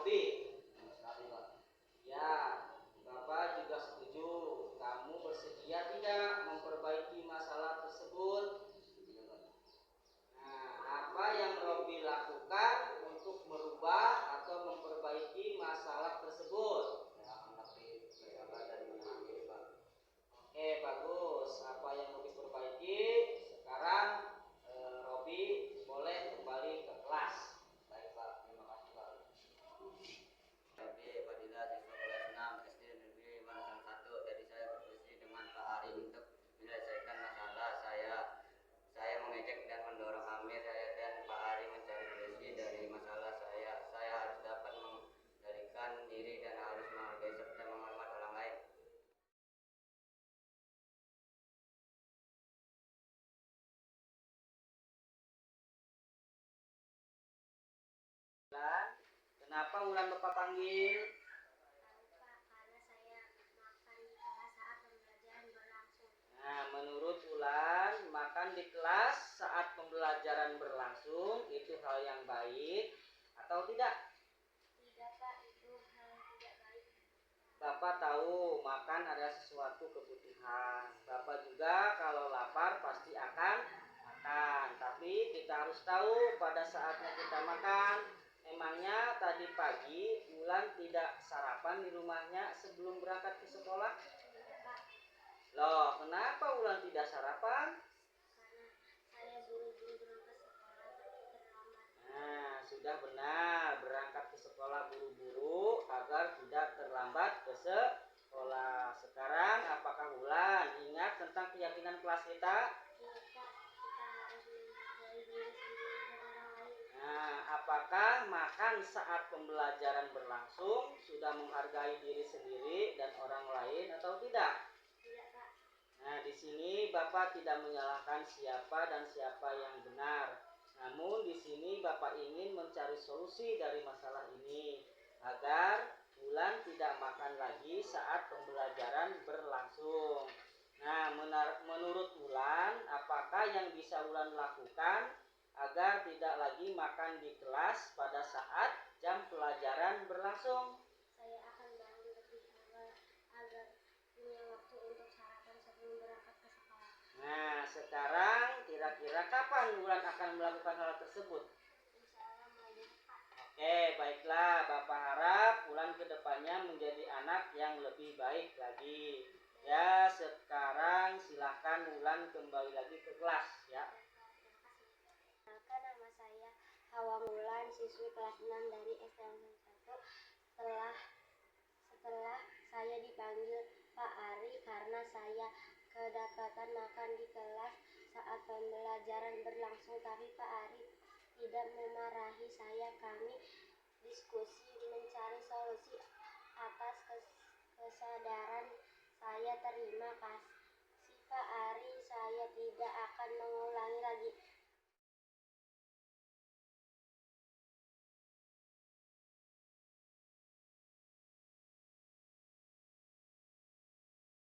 Robi? Sekali, Pak. Ya, Bapak juga setuju. Kamu bersedia tidak memperbaiki masalah tersebut? Iya, Pak. Nah, apa yang Robi lakukan untuk merubah atau memperbaiki masalah tersebut? Saya akan lebih bersabar dan menyenangkan, Pak. Oke, bagus. Apa yang mau diperbaiki? Sekarang Robi boleh kembali ke kelas. Baik, Pak. Terima kasih, Pak. Robi Fadila, siswa kelas 6 SD Negeri Manasan 1. Tadi saya berdiskusi dengan Pak Ari untuk menyelesaikan masalah saya. Saya mengejek dan mendorong Amir. Saya dan Pak Ari mencari solusi dari masalah saya. Saya harus dapat mengendalikan diri dan harus menghargai serta menghormat orang lain. Kenapa Wulan Bapak panggil? Karena saya makan di kelas saat pembelajaran berlangsung. Nah, menurut Wulan, makan di kelas saat pembelajaran berlangsung itu hal yang baik atau tidak? Tidak, Pak, itu hal yang tidak baik. Bapak tahu makan adalah sesuatu kebutuhan. Bapak juga kalau lapar pasti akan makan. Tapi kita harus tahu pada saatnya kita makan. Emangnya tadi pagi Wulan tidak sarapan di rumahnya sebelum berangkat ke sekolah? Tidak, Pak, Loh, kenapa Wulan tidak sarapan? karena saya buru-buru berangkat sekolah tapi terlambat. Nah, sudah benar, berangkat ke sekolah buru-buru agar tidak terlambat ke sekolah. Sekarang apakah Wulan ingat tentang keyakinan kelas kita? Iya, Pak, kita harus menghargai diri sendiri dan orang lain. Nah, apakah makan saat pembelajaran berlangsung sudah menghargai diri sendiri dan orang lain atau tidak? Tidak, Pak. Nah, di sini Bapak tidak menyalahkan siapa dan siapa yang benar. Namun di sini Bapak ingin mencari solusi dari masalah ini agar Wulan tidak makan lagi saat pembelajaran berlangsung. Nah, menurut Wulan, apakah yang bisa Wulan lakukan agar tidak lagi makan di kelas pada saat jam pelajaran berlangsung? Saya akan bangun lebih awal agar punya waktu untuk sarapan sebelum berangkat ke sekolah. Nah, sekarang kira-kira kapan Wulan akan melakukan hal tersebut? Insya Allah mulai besok, Pak. Oke, baiklah. Bapak harap Wulan kedepannya menjadi anak yang lebih baik lagi. Ya, sekarang silahkan Wulan kembali lagi ke kelas ya. Perkenalkan, nama saya Hawa Mulan, siswi kelas 6 dari SD Manasan 1. Setelah saya dipanggil Pak Ari karena saya kedapatan makan di kelas saat pembelajaran berlangsung, tapi Pak Ari tidak memarahi saya. Kami diskusi mencari solusi atas kesadaran saya. Terima kasih Pak Ari, saya tidak